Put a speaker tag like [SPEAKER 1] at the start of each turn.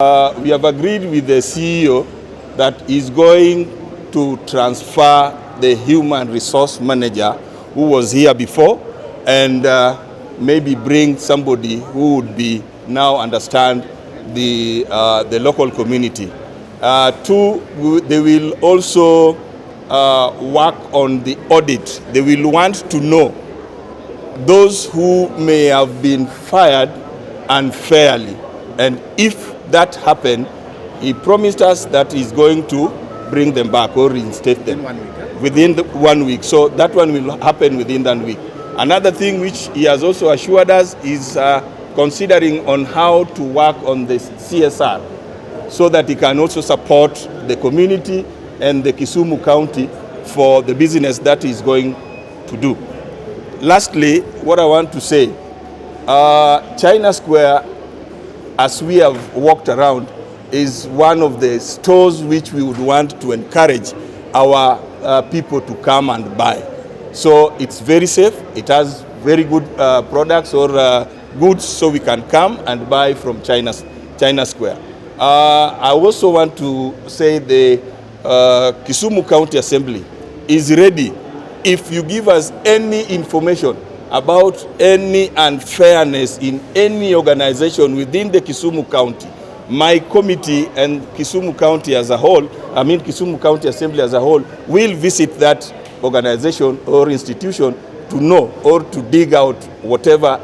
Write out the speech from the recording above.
[SPEAKER 1] We have agreed with the CEO that is going to transfer the human resource manager who was here before and maybe bring somebody who would be now understand the local community. Two, they will also work on the audit. They will want to know those who may have been fired unfairly, and if that happened, he promised us that he's going to bring them back or reinstate them within 1 week. So that one will happen within that week. Another thing which he has also assured us is considering on how to work on the CSR so that he can also support the community and the Kisumu County for the business that he's going to do. Lastly, what I want to say, China Square, as we have walked around, is one of the stores which we would want to encourage our people to come and buy. So it's very safe. It has very good products or goods, so we can come and buy from China Square. I also want to say the Kisumu County Assembly is ready. If you give us any information about any unfairness in any organization within the Kisumu County, my committee and Kisumu County as a whole, Kisumu County Assembly as a whole, will visit that organization or institution to know or to dig out whatever